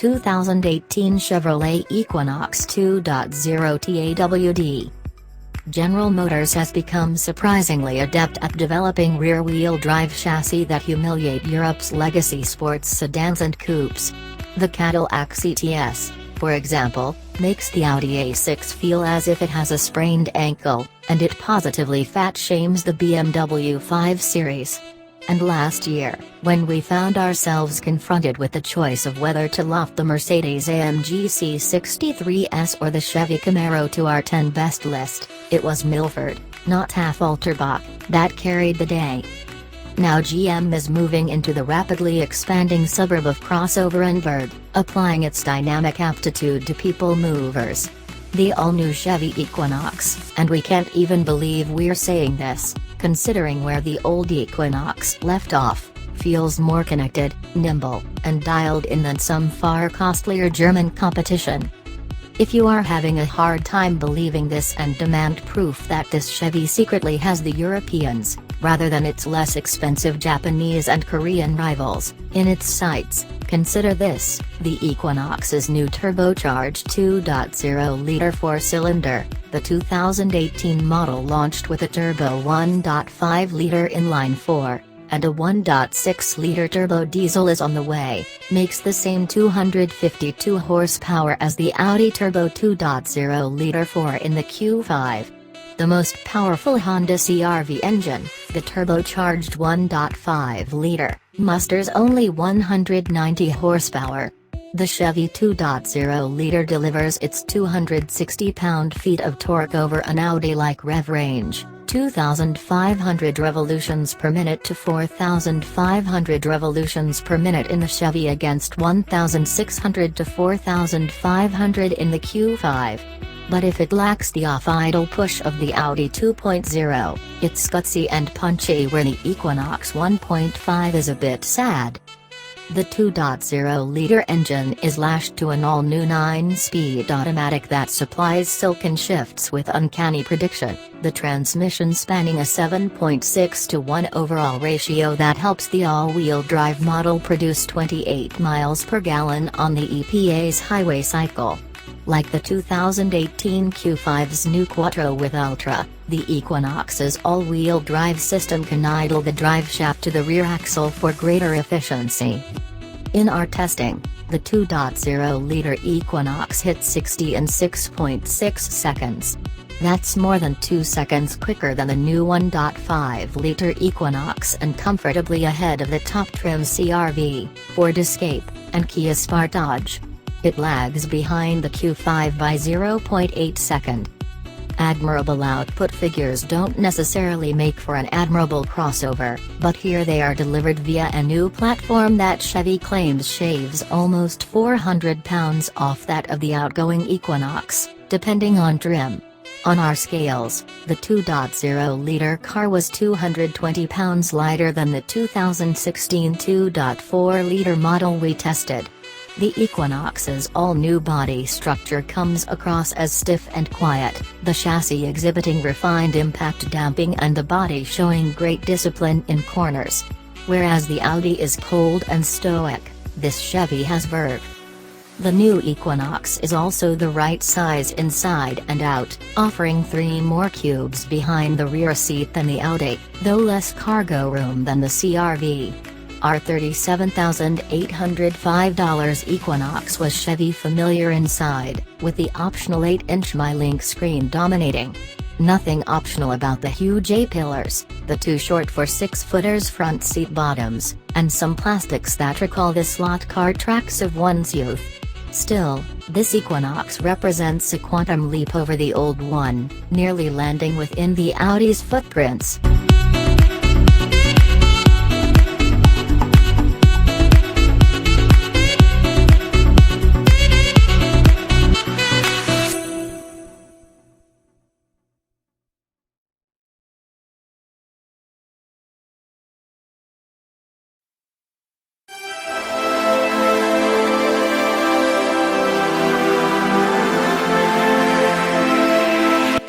2018 Chevrolet Equinox 2.0 TAWD. General Motors has become surprisingly adept at developing rear-wheel drive chassis that humiliate Europe's legacy sports sedans and coupes. The Cadillac CTS, for example, makes the Audi A6 feel as if it has a sprained ankle, and it positively fat-shames the BMW 5 Series. And last year, when we found ourselves confronted with the choice of whether to loft the Mercedes-AMG C63S or the Chevy Camaro to our 10 best list, it was Milford, not Half-Alterbach, that carried the day. Now GM is moving into the rapidly expanding suburb of crossover and bird, applying its dynamic aptitude to people movers. The all-new Chevy Equinox, and we can't even believe we're saying this, considering where the old Equinox left off, feels more connected, nimble, and dialed in than some far costlier German competition. If you are having a hard time believing this and demand proof that this Chevy secretly has the Europeans, rather than its less expensive Japanese and Korean rivals, in its sights, consider this: the Equinox's new turbocharged 2.0-liter four-cylinder. The 2018 model launched with a turbo 1.5-liter inline-4, and a 1.6-liter turbo diesel is on the way, makes the same 252 horsepower as the Audi turbo 2.0-liter 4 in the Q5. The most powerful Honda CR-V engine, the turbocharged 1.5-liter, musters only 190 horsepower. The Chevy 2.0-liter delivers its 260 pound-feet of torque over an Audi-like rev range, 2,500 revolutions per minute to 4,500 revolutions per minute in the Chevy against 1,600 to 4,500 in the Q5. But if it lacks the off-idle push of the Audi 2.0, it's gutsy and punchy where the Equinox 1.5 is a bit sad. The 2.0-liter engine is lashed to an all-new 9-speed automatic that supplies silken shifts with uncanny prediction, the transmission spanning a 7.6-to-1 overall ratio that helps the all-wheel drive model produce 28 miles per gallon on the EPA's highway cycle. Like the 2018 Q5's new Quattro with Ultra, the Equinox's all-wheel drive system can idle the driveshaft to the rear axle for greater efficiency. In our testing, the 2.0-liter Equinox hit 60 in 6.6 seconds. That's more than 2 seconds quicker than the new 1.5-liter Equinox and comfortably ahead of the top-trim CR-V, Ford Escape, and Kia Sportage. It lags behind the Q5 by 0.8 seconds. Admirable output figures don't necessarily make for an admirable crossover, but here they are delivered via a new platform that Chevy claims shaves almost 400 pounds off that of the outgoing Equinox, depending on trim. On our scales, the 2.0-liter car was 220 pounds lighter than the 2016 2.4-liter model we tested. The Equinox's all-new body structure comes across as stiff and quiet, the chassis exhibiting refined impact damping and the body showing great discipline in corners. Whereas the Audi is cold and stoic, this Chevy has verve. The new Equinox is also the right size inside and out, offering 3 more cubes behind the rear seat than the Audi, though less cargo room than the CR-V. Our $37,805 Equinox was Chevy familiar inside, with the optional 8-inch MyLink screen dominating. Nothing optional about the huge A-pillars, the too short for 6-footers front seat bottoms, and some plastics that recall the slot car tracks of one's youth. Still, this Equinox represents a quantum leap over the old one, nearly landing within the Audi's footprints. –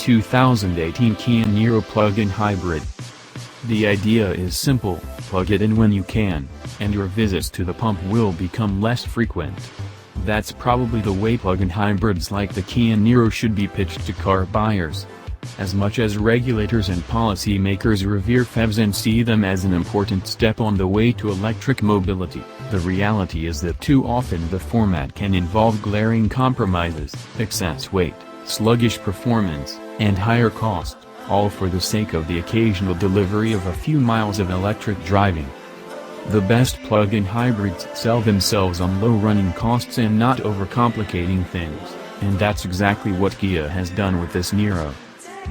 2018 Kia Niro plug-in hybrid. The idea is simple: plug it in when you can, and your visits to the pump will become less frequent. That's probably the way plug-in hybrids like the Kia Niro should be pitched to car buyers. As much as regulators and policymakers revere PHEVs and see them as an important step on the way to electric mobility, the reality is that too often the format can involve glaring compromises, excess weight, sluggish performance, and higher cost, all for the sake of the occasional delivery of a few miles of electric driving. The best plug-in hybrids sell themselves on low running costs and not overcomplicating things, and that's exactly what Kia has done with this Niro.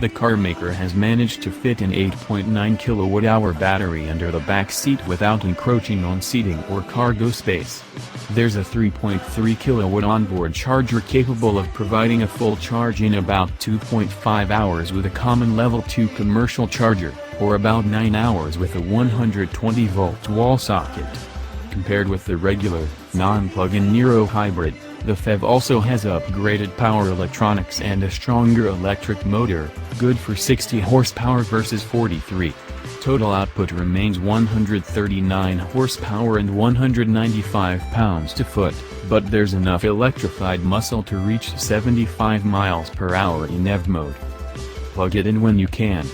The carmaker has managed to fit an 8.9 kWh battery under the back seat without encroaching on seating or cargo space. There's a 3.3 kW onboard charger capable of providing a full charge in about 2.5 hours with a common level 2 commercial charger, or about 9 hours with a 120-volt wall socket. Compared with the regular, non-plug-in Niro hybrid, the PHEV also has upgraded power electronics and a stronger electric motor, good for 60 horsepower versus 43. Total output remains 139 horsepower and 195 pounds-to-foot, but there's enough electrified muscle to reach 75 miles per hour in EV mode. Plug it in when you can.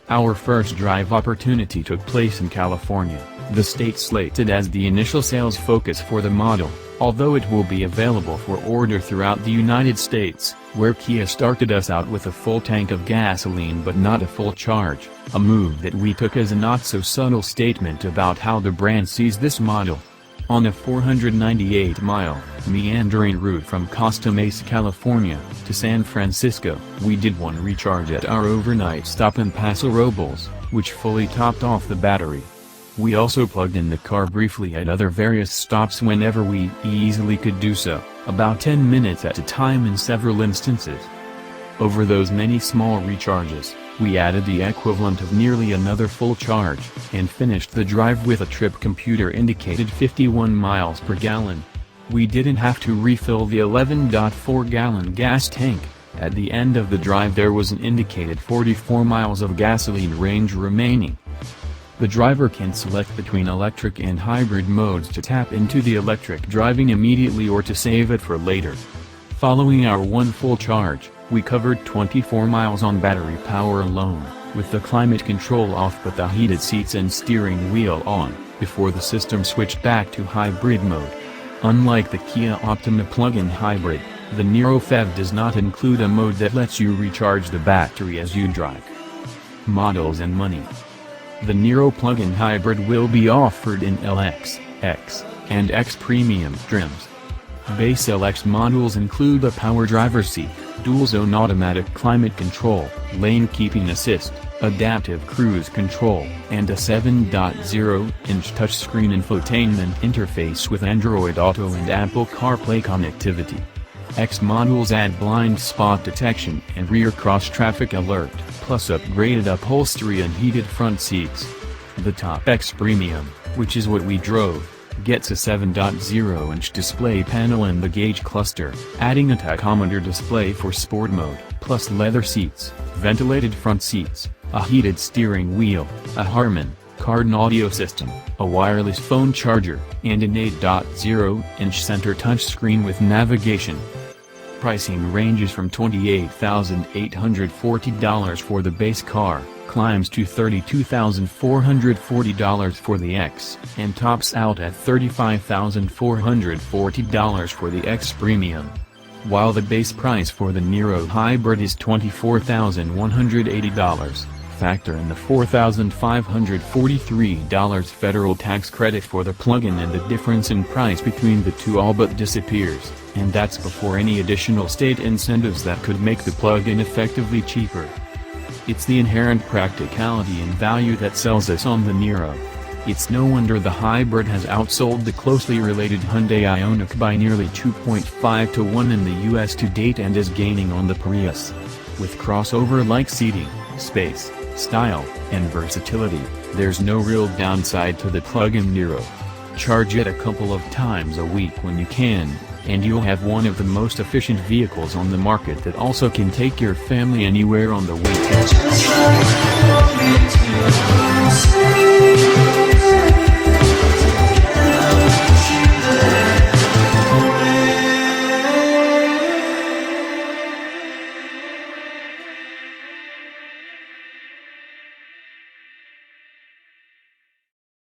Our first drive opportunity took place in California, the state slated as the initial sales focus for the model, although it will be available for order throughout the United States, where Kia started us out with a full tank of gasoline but not a full charge, a move that we took as a not-so-subtle statement about how the brand sees this model. On a 498-mile, meandering route from Costa Mesa, California, to San Francisco, we did one recharge at our overnight stop in Paso Robles, which fully topped off the battery. We also plugged in the car briefly at other various stops whenever we easily could do so, about 10 minutes at a time in several instances. Over those many small recharges, we added the equivalent of nearly another full charge, and finished the drive with a trip computer indicated 51 miles per gallon. We didn't have to refill the 11.4-gallon gas tank. At the end of the drive there was an indicated 44 miles of gasoline range remaining. The driver can select between electric and hybrid modes to tap into the electric driving immediately or to save it for later. Following our one full charge, we covered 24 miles on battery power alone, with the climate control off but the heated seats and steering wheel on, before the system switched back to hybrid mode. Unlike the Kia Optima plug-in hybrid, the Niro PHEV does not include a mode that lets you recharge the battery as you drive. Models and money. The Niro plug-in hybrid will be offered in LX, X, and X Premium trims. Base LX models include a power driver's seat, dual-zone automatic climate control, lane keeping assist, adaptive cruise control, and a 7.0-inch touchscreen infotainment interface with Android Auto and Apple CarPlay connectivity. X models add blind spot detection and rear cross-traffic alert, plus upgraded upholstery and heated front seats. The top X Premium, which is what we drove, gets a 7.0-inch display panel and the gauge cluster, adding a tachometer display for sport mode, plus leather seats, ventilated front seats, a heated steering wheel, a Harman Kardon audio system, a wireless phone charger, and an 8.0-inch center touchscreen with navigation. Pricing ranges from $28,840 for the base car, climbs to $32,440 for the X, and tops out at $35,440 for the X Premium. While the base price for the Niro Hybrid is $24,180, factor in the $4,543 federal tax credit for the plug-in and the difference in price between the two all but disappears, and that's before any additional state incentives that could make the plug-in effectively cheaper. It's the inherent practicality and value that sells us on the Niro. It's no wonder the hybrid has outsold the closely related Hyundai Ioniq by nearly 2.5 to 1 in the US to date and is gaining on the Prius. With crossover-like seating, space, style, and versatility, there's no real downside to the plug-in Niro. Charge it a couple of times a week when you can, and you'll have one of the most efficient vehicles on the market that also can take your family anywhere on the weekend.